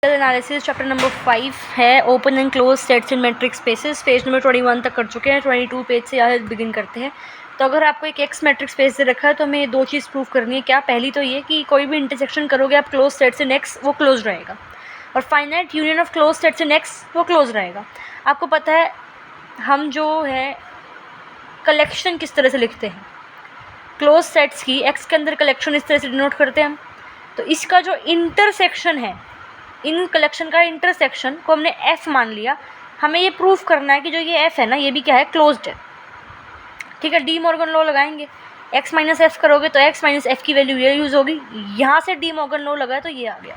Analysis chapter number 5 है open and close sets in matrix spaces. Page number 21 तक कर चुके हैं। 22 पेज से यहाँ बिगिन करते हैं। तो अगर आपको एक एक्स मैट्रिक्स स्पेस से रखा है तो हमें दो चीज़ प्रूव करनी है। क्या? पहली तो ये कि कोई भी इंटरसेक्शन करोगे आप क्लोज सेट्स इन एक्स, वो क्लोज रहेगा, और finite union of close sets in x वो क्लोज रहेगा। आपको पता है हम जो है कलेक्शन किस तरह से लिखते हैं, क्लोज सेट्स की एक्स के अंदर कलेक्शन इस तरह से डिनोट करते हैं हम। तो इसका जो इंटरसेक्शन है, इन कलेक्शन का इंटरसेक्शन को हमने एफ मान लिया। हमें ये प्रूफ करना है कि जो ये एफ है ना, ये भी क्या है, क्लोज्ड है। ठीक है, डी मॉर्गन लॉ लगाएंगे। एक्स माइनस एफ करोगे तो एक्स माइनस एफ की वैल्यू ये यूज़ होगी। यहाँ से डी मॉर्गन लॉ लगाए तो ये आ गया।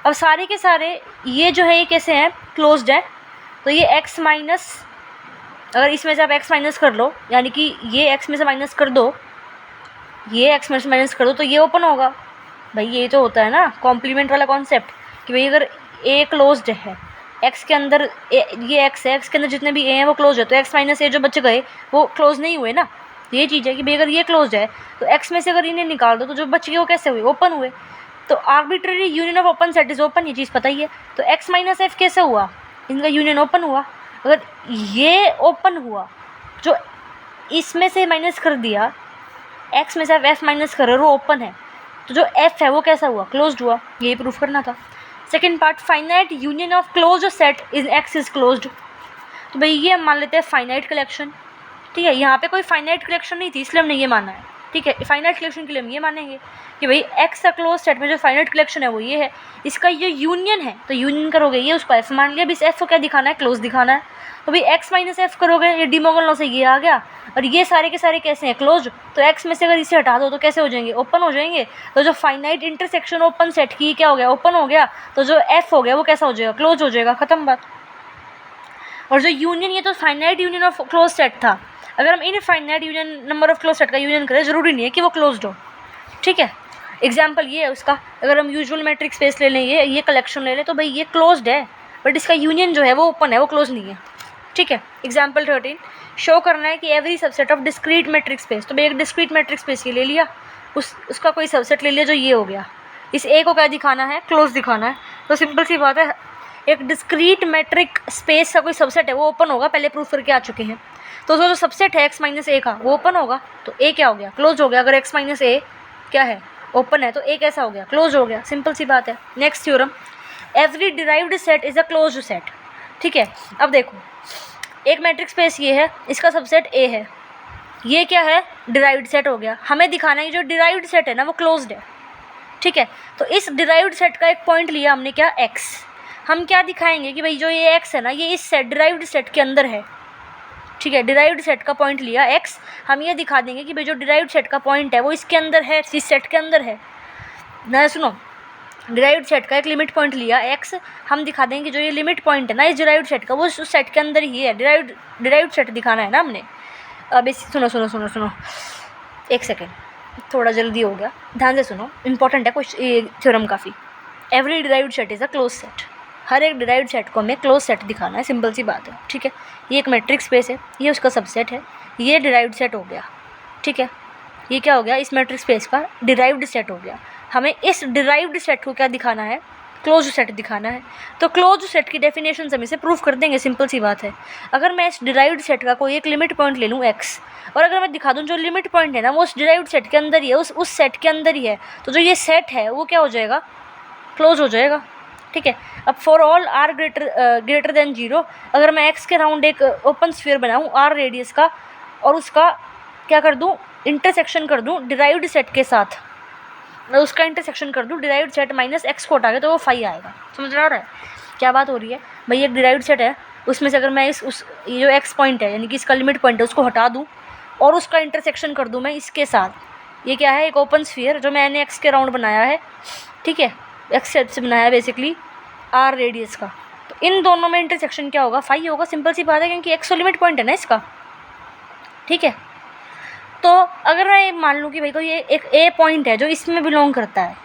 अब सारे के सारे ये जो है ये कैसे हैं, क्लोज्ड है। तो ये एक्स माइनस, अगर इसमें से आप एक्स माइनस कर लो, यानी कि ये एक्स में से माइनस कर दो, ये एक्स में से माइनस कर दो, तो ये ओपन होगा। भाई ये तो होता है ना कॉम्प्लीमेंट वाला कॉन्सेप्ट कि भाई अगर ए क्लोज्ड है, एक्स के अंदर ये एक्स है, एक्स के अंदर जितने भी ए हैं वो क्लोज है, तो एक्स माइनस ए जो बच गए वो क्लोज नहीं हुए ना। ये चीज़ है कि भाई अगर ये क्लोज है तो एक्स में से अगर इन्हें निकाल दो तो जो बच गए वो कैसे हुए, ओपन हुए। तो arbitrary union of open set is open, ये चीज़ पता ही है। तो एक्स माइनस एफ कैसे हुआ, इनका यूनियन ओपन हुआ। अगर ये ओपन हुआ, जो इसमें से माइनस कर दिया, एक्स में से आप एफ माइनस कर रहे हो, वो ओपन है, तो जो एफ है वो कैसा हुआ, क्लोज्ड हुआ। ये प्रूफ करना था। Second part, finite union of closed set is x is closed. तो भाई ये हम मान लेते हैं फाइनाइट कलेक्शन। ठीक है, यहाँ पे कोई फाइनाइट कलेक्शन नहीं थी इसलिए हमने ये माना है। ठीक है, फाइनाइट कलेक्शन के लिए हम ये मानेंगे कि भाई एक्स का क्लोज सेट में जो फाइनाइट कलेक्शन है वो ये है, इसका ये यूनियन है, तो यूनियन करोगे ये उसको एफ मान लिया। अब इस एफ को क्या दिखाना है, क्लोज दिखाना है। तो भाई एक्स माइनस एफ करोगे, ये डी मॉर्गन लॉ से ये आ गया, और ये सारे के सारे कैसे हैं, क्लोज। तो एक्स में से अगर इसे हटा दो तो कैसे हो जाएंगे, ओपन हो जाएंगे। तो जो फाइनाइट इंटरसेक्शन ओपन सेट की क्या हो गया, ओपन हो गया। तो जो एफ हो गया वो कैसा हो जाएगा, क्लोज हो जाएगा, खत्म बात। और जो यूनियन, ये तो finite union of close set था। अगर हम इन finite union number of close set का यूनियन करें, ज़रूरी नहीं है कि वो क्लोज्ड हो। ठीक है, एग्जाम्पल ये है उसका। अगर हम यूजुअल मैट्रिक्स स्पेस ले लें, ये कलेक्शन ले लें, तो भाई ये क्लोज्ड है, बट इसका यूनियन जो है वो ओपन है, वो क्लोज नहीं है। ठीक है, एग्जाम्पल 13, शो करना है कि every subset of discrete matrix space. तो भाई एक डिस्क्रीट मैट्रिक्स स्पेस ये ले लिया, उसका कोई सबसेट ले लिया जो ये हो गया। इस ए को क्या दिखाना है, क्लोज दिखाना है। तो सिंपल सी बात है, एक डिस्क्रीट मैट्रिक स्पेस का कोई सबसेट है वो ओपन होगा, पहले प्रूफ करके आ चुके हैं। तो उसका जो सबसेट है एक्स माइनस ए का वो ओपन होगा, तो ए क्या हो गया, क्लोज हो गया। अगर एक्स माइनस ए क्या है, ओपन है, तो ए कैसा हो गया, क्लोज हो गया। सिंपल सी बात है। Next theorem, every derived set is a closed set. ठीक है, अब देखो एक मैट्रिक्स स्पेस ये है, इसका सबसेट ए है, ये क्या है, डिराइव्ड सेट हो गया। हमें दिखाना है कि जो डिराइव्ड सेट है ना वो क्लोज्ड है। ठीक है, तो इस डिराइव्ड सेट का एक पॉइंट लिया हमने, क्या, एक्स। हम क्या दिखाएंगे कि भाई जो ये एक्स है ना, ये इस सेट डिराइव्ड सेट के अंदर है। ठीक है, डिराइव्ड सेट का पॉइंट लिया एक्स, हम ये दिखा देंगे कि भाई जो डिराइव्ड सेट का पॉइंट है वो इसके अंदर है, इस सेट के अंदर है ना। सुनो, डिराइव्ड सेट का एक लिमिट पॉइंट लिया एक्स, हम दिखा देंगे कि जो ये लिमिट पॉइंट है ना इस डिराइव्ड सेट का, वो उस सेट के अंदर ही है। डिराइव्ड सेट दिखाना है ना हमने। अब इस सुनो एक सेकेंड, थोड़ा जल्दी हो गया, ध्यान से सुनो, इंपॉर्टेंट है कुछ ये थ्योरम काफ़ी। Every derived set is a close set. हर एक डिराइव्ड सेट को हमें क्लोज सेट दिखाना है, सिंपल सी बात है। ठीक है, ये एक मैट्रिक्स स्पेस है, ये उसका सबसेट है, ये डिराइव्ड सेट हो गया। ठीक है, ये क्या हो गया, इस मैट्रिक्स स्पेस का डिराइव्ड सेट हो गया। हमें इस डिराइव्ड सेट को क्या दिखाना है, क्लोज सेट दिखाना है। तो क्लोज सेट की डेफिनेशन हम इसे प्रूफ कर देंगे, सिंपल सी बात है। अगर मैं इस डिराइव्ड सेट का कोई एक लिमिट पॉइंट ले लूँ एक्स, और अगर मैं दिखा दूँ जो लिमिट पॉइंट है ना वो उस डिराइव्ड सेट के अंदर ही है, उस सेट के अंदर ही है, तो जो ये सेट है वो क्या हो जाएगा, क्लोज हो जाएगा। ठीक है, अब for all r greater than 0, अगर मैं एक्स के राउंड एक ओपन स्फीयर बनाऊँ आर रेडियस का, और उसका क्या कर दूँ, इंटरसेक्शन कर दूँ डिराइव्ड सेट के साथ, मैं उसका इंटरसेक्शन कर दूँ डिराइव्ड सेट माइनस एक्स को हटा के, तो वो फाई आएगा। समझ आ रहा है क्या बात हो रही है भाई। एक डिराइव्ड सेट है, उसमें से अगर मैं ये जो एक्स पॉइंट है यानी कि इसका लिमिट पॉइंट है उसको हटा दूँ, और उसका इंटरसेक्शन कर दूँ मैं इसके साथ, ये क्या है, एक ओपन स्फीयर जो मैंने एक्स के राउंड बनाया है। ठीक है, एक्स शेप से बनाया है बेसिकली आर रेडियस का, तो इन दोनों में इंटरसेक्शन क्या होगा, फाई होगा। सिंपल सी बात है, क्योंकि एक्स तो लिमिट पॉइंट है ना इसका। ठीक है, तो अगर मैं ये मान लूँ कि भाई को ये एक ए पॉइंट है जो इसमें बिलोंग करता है,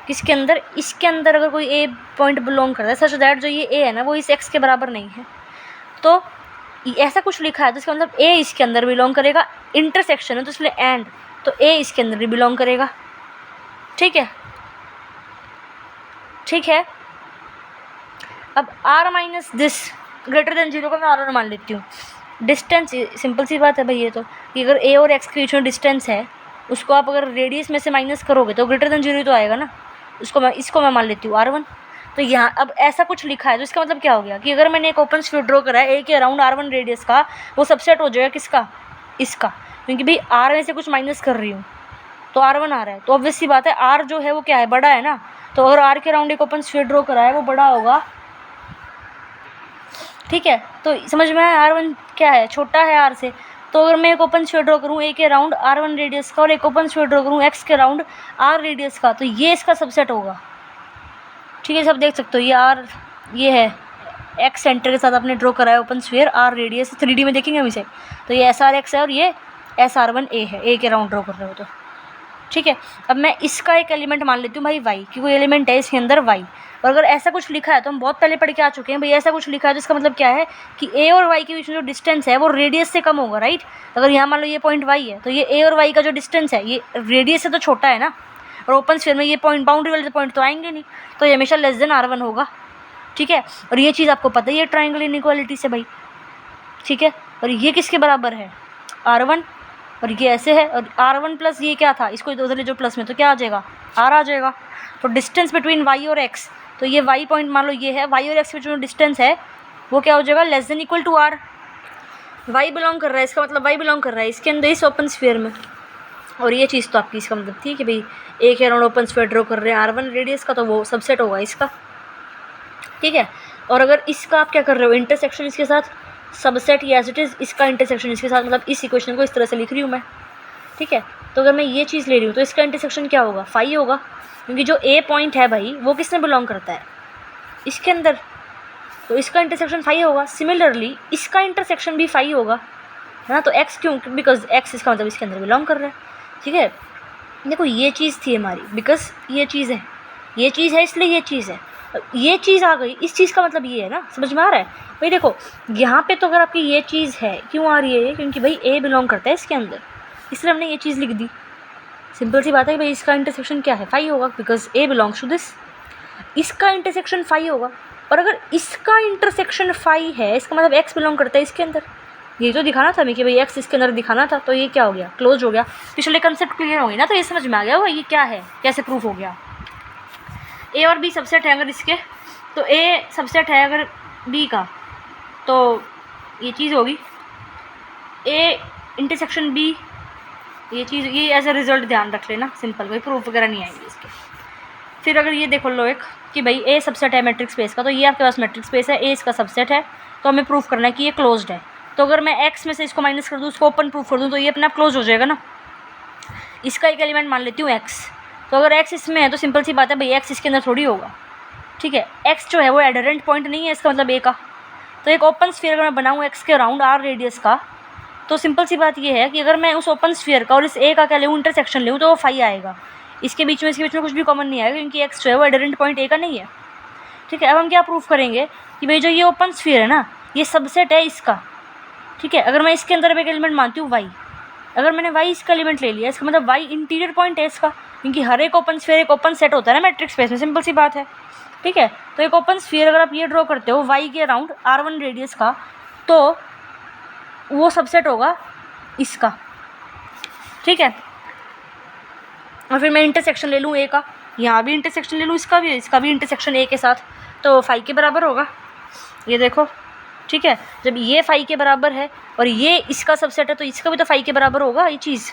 किसके अंदर, इसके अंदर अगर कोई ए पॉइंट बिलोंग करता है, सच दैट जो ये ए है ना वो इस एक्स के बराबर नहीं है, तो ऐसा कुछ लिखा है तो इसका मतलब ए इसके अंदर बिलोंग करेगा। इंटरसेक्शन है तो इसलिए एंड, तो ए इसके अंदर भी बिलोंग करेगा। ठीक है, ठीक है। अब r minus this greater than 0 का मैं r1 मान लेती हूँ। डिस्टेंस सिंपल सी बात है भाई, ये तो कि अगर a और x के बीच में डिस्टेंस है, उसको आप अगर रेडियस में से माइनस करोगे तो ग्रेटर देन 0 तो आएगा ना। इसको मैं मान लेती हूँ r1। तो यहाँ अब ऐसा कुछ लिखा है तो इसका मतलब क्या हो गया कि अगर मैंने एक ओपन स्फीयर ड्रॉ करा है a के अराउंड r1 रेडियस का, वो सबसेट हो जाएगा किसका, इसका, क्योंकि भाई r में से कुछ माइनस कर रही हूँ तो r1 आ रहा है। तो ऑब्वियस सी बात है r जो है वो क्या है, बड़ा है ना। तो अगर r के अराउंड एक ओपन स्फीयर ड्रॉ करा है वो बड़ा होगा, ठीक है। तो समझ में आया, r1 क्या है, छोटा है r से। तो अगर मैं एक ओपन स्फीयर ड्रॉ करूँ a के अराउंड r1 रेडियस का और एक ओपन स्फीयर ड्रॉ करूँ x के अराउंड r रेडियस का, तो ये इसका सबसेट होगा, ठीक है। सब देख सकते हो ये r, ये है x सेंटर के साथ आपने ड्रॉ करा है open sphere, r radius 3D में देखेंगे हम इसे, तो ये SRX है और ये SR1A है, a के अराउंड ड्रॉ कर रहे हो तो, ठीक है। अब मैं इसका एक एलिमेंट मान लेती हूँ भाई y, कि कोई एलिमेंट है इसके अंदर y। और अगर ऐसा कुछ लिखा है तो हम बहुत पहले पढ़ के आ चुके हैं भाई, ऐसा कुछ लिखा है तो इसका मतलब क्या है कि a और y के बीच में जो डिस्टेंस है वो रेडियस से कम होगा, राइट। अगर यहाँ मान लो ये पॉइंट y है तो ये a और y का जो डिस्टेंस है ये रेडियस से तो छोटा है ना, और ओपन स्फीयर में ये पॉइंट बाउंड्री वाले पॉइंट तो आएंगे नहीं, तो ये हमेशा लेस देन r1 होगा, ठीक है। और ये चीज़ आपको पता ही है ट्राइंगल इनइक्वालिटी से भाई, ठीक है। और ये किसके बराबर है, r1, और ये ऐसे है, और r1 प्लस ये क्या था, इसको उधर ले जो प्लस में, तो क्या आ जाएगा, r आ जाएगा। तो डिस्टेंस बिटवीन y और x, तो ये y पॉइंट मान लो ये है, y और x के बीच में डिस्टेंस है वो क्या हो जाएगा, less than equal to r। y belong कर रहा है, इसका मतलब y बिलोंग कर रहा है इसके अंदर, इस ओपन स्फीयर में। और ये चीज़ तो आपकी इसका मतलब थी कि भाई a के अराउंड ओपन स्फीयर ड्रॉ कर रहे हैं r1 रेडियस का, तो वो सबसेट होगा इसका, ठीक है। और अगर इसका आप क्या कर रहे हो, इंटरसेक्शन इसके साथ, सबसेट एज इट इज़ इसका इंटरसेक्शन इसके साथ, मतलब इस इक्वेशन को इस तरह से लिख रही हूँ मैं, ठीक है। तो अगर मैं ये चीज़ ले रही हूँ तो इसका इंटरसेक्शन क्या होगा, फाई होगा, क्योंकि जो a पॉइंट है भाई वो किसने बिलोंग करता है, इसके अंदर, तो इसका इंटरसेक्शन फाई होगा। सिमिलरली इसका इंटरसेक्शन भी फाई होगा, है ना। तो x क्यों, बिकॉज x इसका मतलब इसके अंदर बिलोंग कर रहा है, ठीक है। देखो ये चीज़ थी हमारी, बिकॉज ये चीज़ है, ये चीज़ है इसलिए ये चीज़ है, ये चीज़ आ गई, इस चीज़ का मतलब ये है ना, समझ में आ रहा है भाई। देखो यहाँ पे तो अगर आपकी ये चीज़ है, क्यों आ रही है ये, क्योंकि भाई a बिलोंग करता है इसके अंदर, इसलिए हमने ये चीज़ लिख दी। सिंपल सी बात है कि भाई इसका इंटरसेक्शन क्या है, फाई होगा, because a belongs to this. इसका इंटरसेक्शन फाई होगा, और अगर इसका इंटरसेक्शन फाई है इसका मतलब x बिलोंग करता है इसके अंदर। ये तो दिखाना था हमें कि भाई x इसके अंदर दिखाना था, तो ये क्या हो गया, क्लोज हो गया। पिछले कंसेप्ट क्लियर हो गई ना, तो ये समझ में आ गया होगा ये क्या है, कैसे प्रूफ हो गया। a और b सबसेट है अगर इसके, तो a सबसेट है अगर b का, तो ये चीज़ होगी a इंटरसेक्शन b, ये चीज़, ये एज अ रिजल्ट ध्यान रख लेना, सिंपल, भाई प्रूफ वगैरह नहीं आएंगे इसके। फिर अगर ये देखो लो एक कि भाई a सबसेट है मैट्रिक्स स्पेस का, तो ये आपके पास मैट्रिक्स स्पेस है, a इसका सबसेट है, तो हमें प्रूफ करना है कि ये क्लोज्ड है। तो अगर मैं x में से इसको माइनस कर दूँ, उसको ओपन प्रूफ कर दूँ, तो ये अपने आप क्लोज हो जाएगा ना। इसका एक एलिमेंट मान लेती हूँ x, तो अगर x इसमें है तो सिंपल सी बात है भाई x इसके अंदर थोड़ी होगा, ठीक है। x जो है वो एडहेरेंट पॉइंट नहीं है, इसका मतलब a का। तो एक ओपन स्फीयर अगर मैं बनाऊँ x के अराउंड r रेडियस का, तो सिंपल सी बात ये है कि अगर मैं उस ओपन स्फीयर का और इस a का क्या लेऊँ, इंटरसेक्शन लेऊँ, तो वो फाई आएगा। इसके बीच में कुछ भी कॉमन नहीं आएगा, क्योंकि x जो है वो एडहेरेंट पॉइंट a का नहीं है, ठीक है। अब हम क्या प्रूफ करेंगे कि भाई जो ये ओपन स्फीयर है ना, ये सबसेट है इसका, ठीक है। अगर मैं इसके अंदर एक एलिमेंट मानती हूँ y, अगर मैंने y इसका एलिमेंट ले लिया, इसका मतलब y इंटीरियर पॉइंट है इसका, क्योंकि हर एक ओपन स्फीयर एक ओपन सेट होता है ना मैट्रिक्स स्पेस में, सिंपल सी बात है, ठीक है। तो एक ओपन स्फीयर अगर आप ये ड्रॉ करते हो y के अराउंड r1 रेडियस का, तो वो सबसेट होगा इसका, ठीक है। और फिर मैं इंटरसेक्शन ले लूँ a का, यहाँ भी इंटरसेक्शन ले लूँ इसका भी इंटरसेक्शन a के साथ, तो फाई के बराबर होगा, ये देखो, ठीक है। जब ये फाई के बराबर है और ये इसका सबसेट है, तो इसका भी तो फाई के बराबर होगा ये चीज़।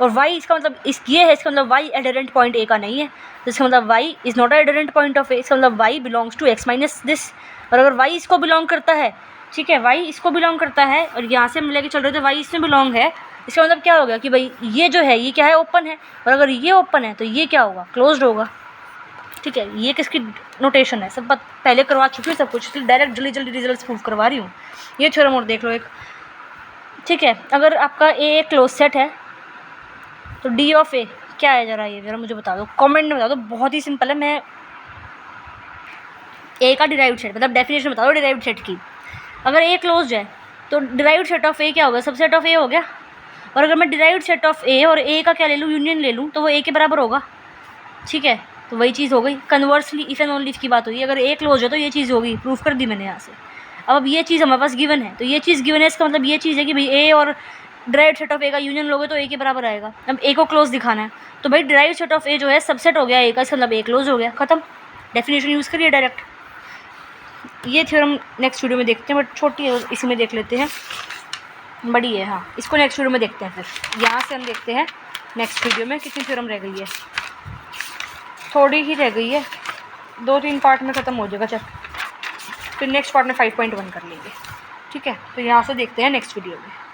और y इसका मतलब ये है, इसका मतलब y एडहेरेंट पॉइंट a का नहीं है, तो इसका मतलब y is not adherent point of a, इसका मतलब y belongs to x minus this. और अगर y इसको बिलोंग करता है, ठीक है, y इसको बिलोंग करता है, और यहाँ से हम लेके चल रहे थे y इसमें बिलोंग है, इसका मतलब क्या होगा कि भाई ये जो है ये क्या है, ओपन है, और अगर ये ओपन है तो ये क्या होगा, क्लोज्ड होगा, ठीक है। ये किसकी नोटेशन है, सब पहले करवा चुकी हूँ सब कुछ, इसलिए डायरेक्ट जल्दी रिजल्ट प्रूफ करवा रही हूँ। ये थ्योरम और देख लो एक, ठीक है। अगर आपका a एक क्लोज सेट है, तो d ऑफ a क्या है, जरा मुझे बता दो, कमेंट में बता दो, बहुत ही सिंपल है। मैं a का डिराइव्ड सेट, मतलब डेफिनेशन बता दो डिराइव्ड सेट की। अगर a क्लोज है तो डिराइव्ड सेट ऑफ a क्या होगा, सबसेट ऑफ a हो गया। और अगर मैं डिराइव्ड सेट ऑफ a और a का क्या ले लूँ, यूनियन ले लूँ, तो वो a के बराबर होगा, ठीक है। तो वही चीज़ हो गई। Conversely if and only if की बात हुई, अगर ए क्लोज है तो ये चीज़ होगी, प्रूफ कर दी मैंने यहाँ से। अब ये चीज़ हमारे पास गिवन है, तो ये चीज़ गिवन है, इसका मतलब ये चीज़ है कि भाई ए और डिराइव्ड सेट ऑफ ए का यूनियन लोगे तो ए के बराबर आएगा। अब ए को क्लोज दिखाना है, तो भाई डिराइव्ड सेट ऑफ ए जो है सबसेट हो गया ए का, इसका मतलब ए क्लोज हो गया, खत्म। डेफिनेशन यूज़ करिए डायरेक्ट। ये थ्योरम नेक्स्ट वीडियो में देखते हैं, बट छोटी है, इसी में देख लेते हैं, बड़ी है। हाँ, इसको नेक्स्ट वीडियो में देखते हैं। फिर यहाँ से हम देखते हैं नेक्स्ट वीडियो में कितनी थ्योरम रह गई है। थोड़ी ही रह गई है, 2-3 पार्ट में ख़त्म हो जाएगा। चल फिर नेक्स्ट पार्ट में 5.1 कर लेंगे, ठीक है। तो यहाँ से देखते हैं नेक्स्ट वीडियो में।